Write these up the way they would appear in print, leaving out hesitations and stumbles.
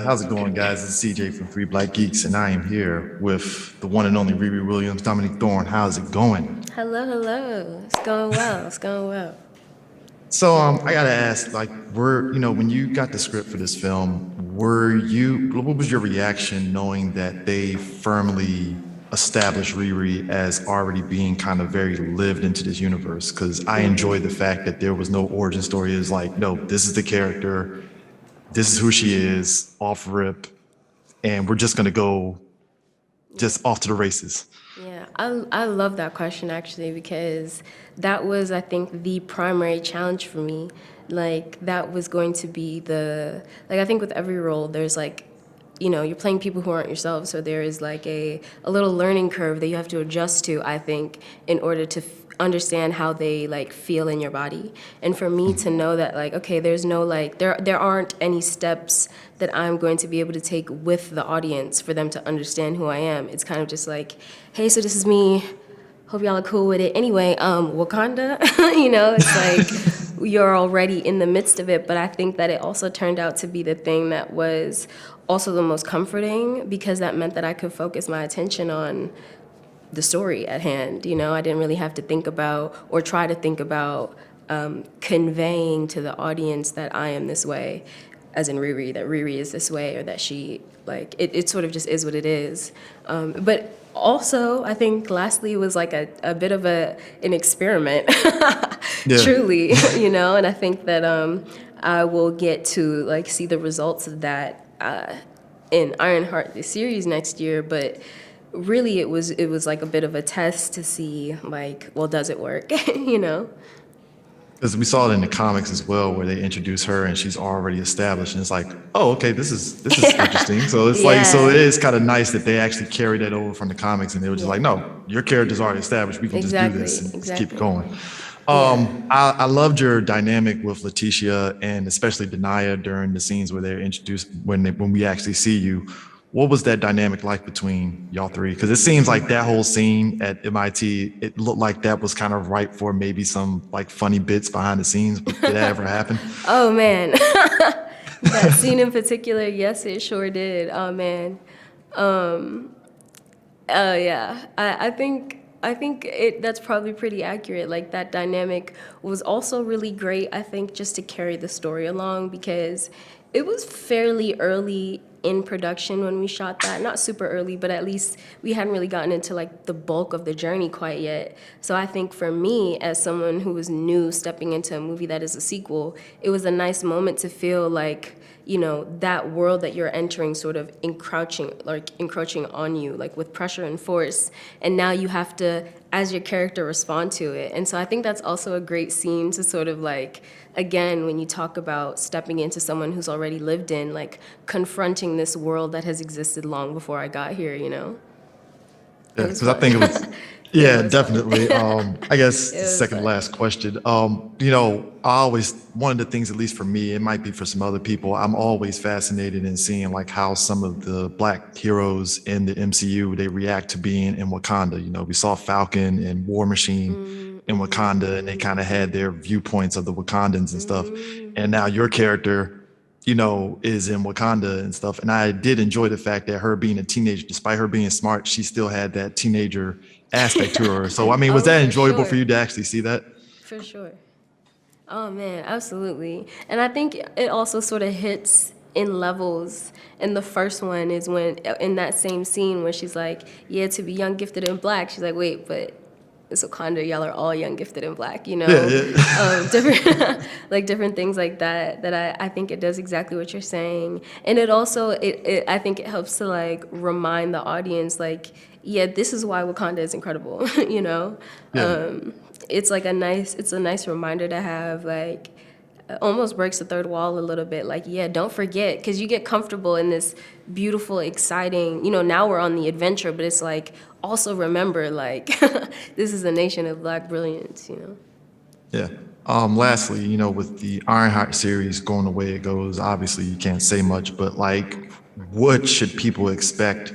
How's it going, guys? It's CJ from Three Black Geeks, and I am here with the one and only Riri Williams, Dominique Thorne. How's it going? Hello, hello. It's going well. It's going well. I gotta ask, like, when you got the script for this film, what was your reaction knowing that they firmly established Riri as already being kind of very lived into this universe? Because I enjoyed the fact that there was no origin story. It was like, no, this is the character, this is who she is, off rip, and we're just gonna go just off to the races. Yeah, I love that question actually because that was, I think, the primary challenge for me. Like, that was going to be I think with every role, there's like, you're playing people who aren't yourself. So there is like a little learning curve that you have to adjust to, I think, in order to understand how they like feel in your body. And for me to know that like, okay, there's no like, there aren't any steps that I'm going to be able to take with the audience for them to understand who I am. It's kind of just like, hey, so this is me. Hope y'all are cool with it. Anyway, Wakanda, it's like you're already in the midst of it. But I think that it also turned out to be the thing that was also the most comforting because that meant that I could focus my attention on the story at hand. I didn't really have to think about or try to think about conveying to the audience that I am this way, as in Riri, that Riri is this way, or that she, like, it sort of just is what it is. But also, I think lastly, it was like a bit of an experiment, Yeah. truly, and I think that I will get to like see the results of that in Ironheart, the series next year, but really it was like a bit of a test to see like, well, does it work? Because we saw it in the comics as well, where they introduce her and she's already established, and it's like, oh, okay, this is interesting. So it's like, so it Yeah, is kind of nice that they actually carried that over from the comics, and they were just yeah, like, no, your character's already established. We can just do this exactly, and just keep it exactly. going. Yeah. I loved your dynamic with Letitia and especially Denaya during the scenes where they're introduced when we actually see you. What was that dynamic like between y'all three? Because it seems like that whole scene at MIT, it looked like that was kind of ripe for maybe some like funny bits behind the scenes. But did that ever happen? Oh man, that scene in particular, yes, it sure did. Oh man. Oh yeah, I think that's probably pretty accurate. Like, that dynamic was also really great. I think just to carry the story along because it was fairly early in production when we shot that. Not super early, but at least we hadn't really gotten into like the bulk of the journey quite yet. So I think for me, as someone who was new stepping into a movie that is a sequel, it was a nice moment to feel like, that world that you're entering sort of encroaching on you, like with pressure and force. And now you have to, as your character, respond to it. And so I think that's also a great scene to sort of like, again, when you talk about stepping into someone who's already lived in, like confronting this world that has existed long before I got here. It Yeah, was because I fun. think it was, Yeah, it yeah, was fun. definitely. I guess It the was second to fun. last question. I always, one of the things, at least for me, it might be for some other people, I'm always fascinated in seeing like how some of the black heroes in the MCU, they react to being in Wakanda. We saw Falcon and War Machine in Mm-hmm. Wakanda, and they kind of had their viewpoints of the Wakandans and stuff. And Mm-hmm. now your character, is in Wakanda and stuff. And I did enjoy the fact that her being a teenager, despite her being smart, she still had that teenager aspect to her. So, I mean, was Oh, that for enjoyable for sure. you to actually see that? For sure. Oh man, absolutely. And I think it also sort of hits in levels. And the first one is when, in that same scene where she's like, yeah, to be young, gifted, and black. She's like, wait, but it's Wakanda, y'all are all young, gifted, and black, Yeah, yeah. different, like different things like that, that I think it does exactly what you're saying. And it also, I think it helps to like remind the audience, like, yeah, this is why Wakanda is incredible, you know? Yeah. It's a nice reminder to have, like, almost breaks the third wall a little bit. Like, yeah, don't forget, because you get comfortable in this beautiful, exciting, now we're on the adventure, but it's like, also remember, like, this is a nation of black brilliance. Yeah. Lastly, with the Ironheart series going the way it goes, obviously you can't say much, but like, what should people expect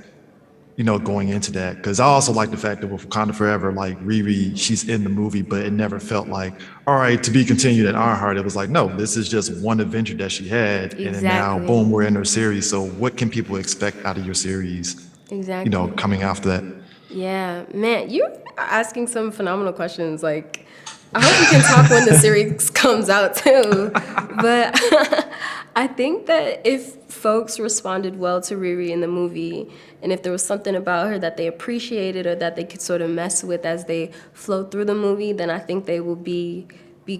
going into that. Because I also like the fact that with Wakanda Forever, like Riri, she's in the movie, but it never felt like, all right, to be continued in our heart. It was like, no, this is just one adventure that she had, and then now, Exactly. boom, we're in her series. So what can people expect out of your series, Exactly. coming after that? Yeah, man, you are asking some phenomenal questions. Like, I hope we can talk when the series comes out too. But I think that if folks responded well to Riri in the movie, and if there was something about her that they appreciated or that they could sort of mess with as they flow through the movie, then I think they will be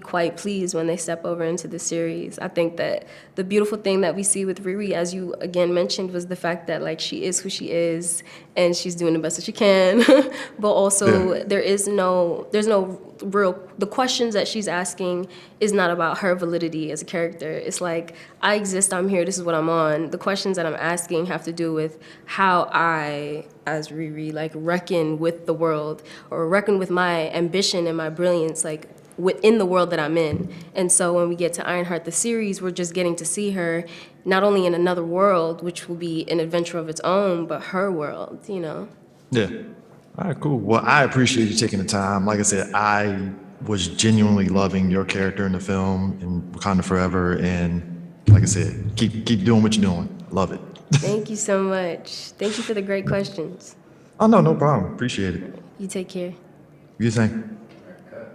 quite pleased when they step over into the series. I think that the beautiful thing that we see with Riri, as you again mentioned, was the fact that like she is who she is and she's doing the best that she can. But Yeah. also there's no real, the questions that she's asking is not about her validity as a character. It's like, I exist, I'm here, this is what I'm on. The questions that I'm asking have to do with how I, as Riri, like reckon with the world or reckon with my ambition and my brilliance, like within the world that I'm in. And so when we get to Ironheart, the series, we're just getting to see her not only in another world, which will be an adventure of its own, but her world. Yeah. All right, cool. Well, I appreciate you taking the time. Like I said, I was genuinely loving your character in the film in Wakanda Forever, and like I said, keep doing what you're doing. Love it. Thank you so much. Thank you for the great questions. Oh no, no problem. Appreciate it. You take care. You think?